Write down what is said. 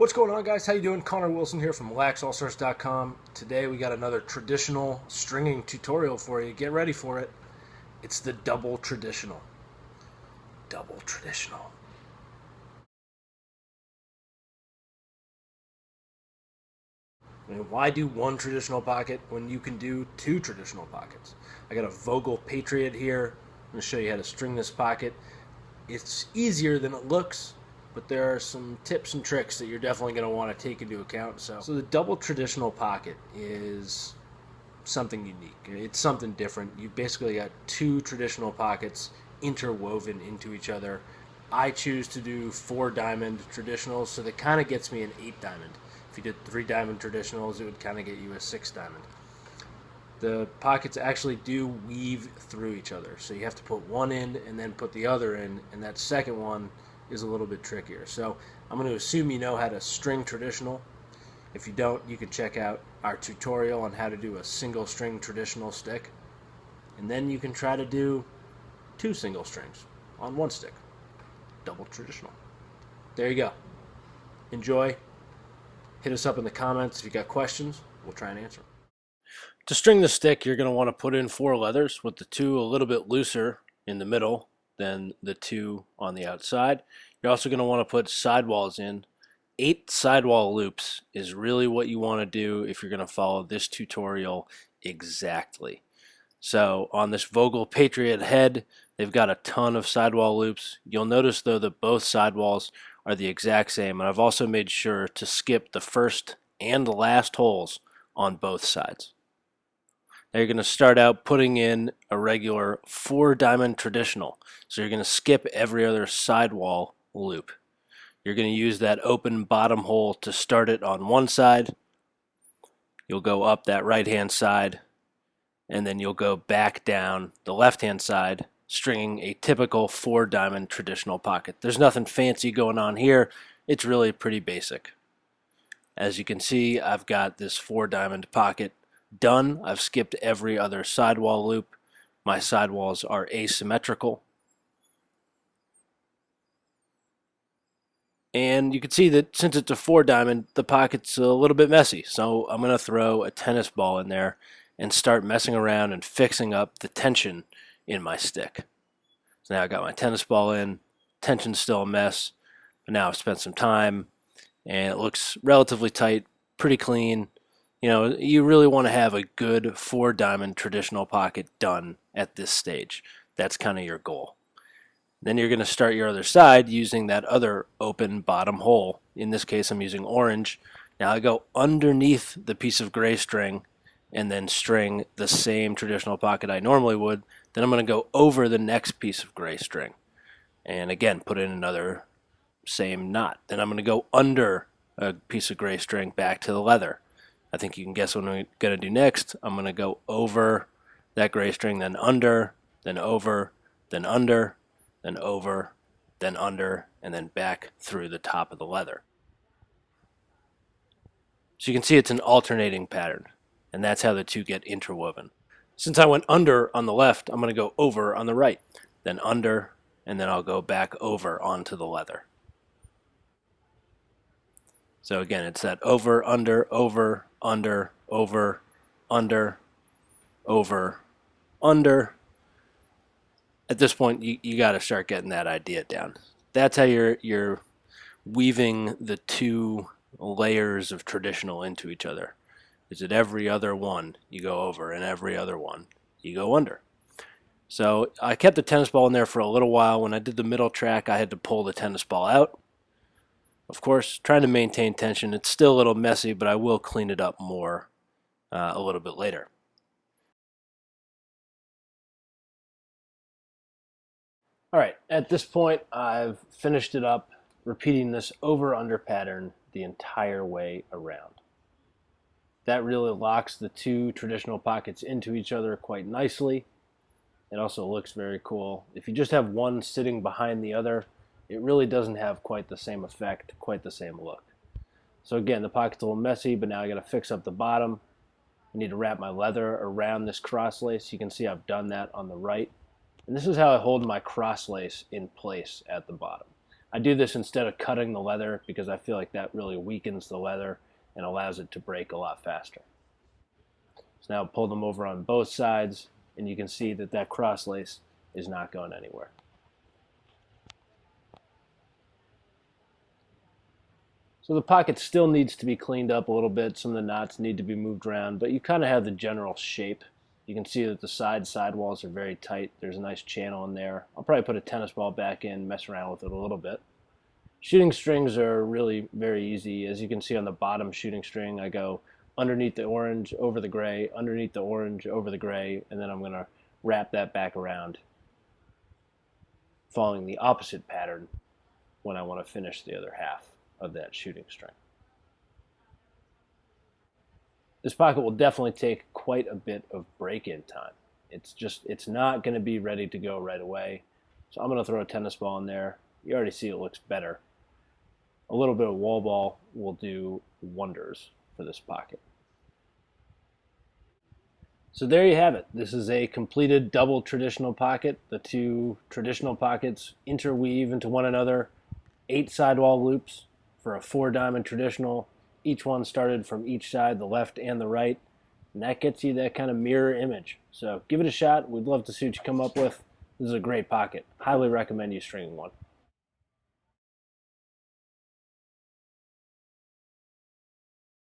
What's going on, guys? How you doing? Connor Wilson here from LaxAllStars.com. Today we got another traditional stringing tutorial for you. Get ready for it. It's the double traditional. Double traditional. I mean, why do one traditional pocket when you can do two traditional pockets? I got a Vogel Patriot here. I'm going to show you how to string this pocket. It's easier than it looks, but there are some tips and tricks that you're definitely going to want to take into account. So the double traditional pocket is something unique. It's something different. You've basically got two traditional pockets interwoven into each other. I choose to do 4-diamond traditionals, so that kind of gets me an 8-diamond. If you did 3-diamond traditionals, it would kind of get you a 6-diamond. The pockets actually do weave through each other, so you have to put one in and then put the other in, and that second one is a little bit trickier. So I'm going to assume you know how to string traditional. If you don't, you can check out our tutorial on how to do a single string traditional stick, and then you can try to do 2 single strings on 1 stick. Double traditional. There you go. Enjoy. Hit us up in the comments if you got questions. We'll try and answer them. To string the stick, you're going to want to put in 4 leathers, with the 2 a little bit looser in the middle than the 2 on the outside. You're also going to want to put sidewalls in. 8 sidewall loops is really what you want to do if you're going to follow this tutorial exactly. So on this Vogel Patriot head, they've got a ton of sidewall loops. You'll notice though that both sidewalls are the exact same, and I've also made sure to skip the first and the last holes on both sides. Now you're going to start out putting in a regular 4-diamond traditional. So you're going to skip every other sidewall loop. You're going to use that open bottom hole to start it on one side. You'll go up that right-hand side, and then you'll go back down the left-hand side, stringing a typical 4-diamond traditional pocket. There's nothing fancy going on here. It's really pretty basic. As you can see, I've got this 4-diamond pocket done. I've skipped every other sidewall loop. My sidewalls are asymmetrical. And you can see that since it's a 4-diamond, the pocket's a little bit messy. So I'm going to throw a tennis ball in there and start messing around and fixing up the tension in my stick. So now I got my tennis ball in. Tension's still a mess, but now I've spent some time and it looks relatively tight, pretty clean. You know, you really want to have a good 4-diamond traditional pocket done at this stage. That's kind of your goal. Then you're going to start your other side using that other open bottom hole. In this case, I'm using orange. Now I go underneath the piece of gray string and then string the same traditional pocket I normally would. Then I'm going to go over the next piece of gray string and again put in another same knot. Then I'm going to go under a piece of gray string back to the leather. I think you can guess what I'm going to do next. I'm going to go over that gray string, then under, then over, then under, then over, then under, and then back through the top of the leather. So you can see it's an alternating pattern, and that's how the two get interwoven. Since I went under on the left, I'm going to go over on the right, then under, and then I'll go back over onto the leather. So again, it's that over, under, over, under, over, under, over, under. At this point, you got to start getting that idea down. That's how you're weaving the 2 layers of traditional into each other. Is that every other one you go over, and every other one you go under. So I kept the tennis ball in there for a little while. When I did the middle track, I had to pull the tennis ball out. Of course, trying to maintain tension. It's still a little messy, but I will clean it up more a little bit later. All right, at this point, I've finished it up, repeating this over-under pattern the entire way around. That really locks the 2 traditional pockets into each other quite nicely. It also looks very cool. If you just have one sitting behind the other, it really doesn't have quite the same effect, quite the same look. So again, the pocket's a little messy, but now I got to fix up the bottom. I need to wrap my leather around this cross lace. You can see I've done that on the right. And this is how I hold my cross lace in place at the bottom. I do this instead of cutting the leather because I feel like that really weakens the leather and allows it to break a lot faster. So now pull them over on both sides, and you can see that that cross lace is not going anywhere. So the pocket still needs to be cleaned up a little bit. Some of the knots need to be moved around, but you kind of have the general shape. You can see that the sidewalls are very tight. There's a nice channel in there. I'll probably put a tennis ball back in, mess around with it a little bit. Shooting strings are really very easy. As you can see on the bottom shooting string, I go underneath the orange, over the gray, underneath the orange, over the gray, and then I'm going to wrap that back around, following the opposite pattern when I want to finish the other half of that shooting string. This pocket will definitely take quite a bit of break-in time. It's not going to be ready to go right away. So I'm going to throw a tennis ball in there. You already see it looks better. A little bit of wall ball will do wonders for this pocket. So there you have it. This is a completed double traditional pocket. The two traditional pockets interweave into one another. 8 sidewall loops for a 4-diamond traditional. Each one started from each side, the left and the right. And that gets you that kind of mirror image. So give it a shot. We'd love to see what you come up with. This is a great pocket. Highly recommend you stringing one.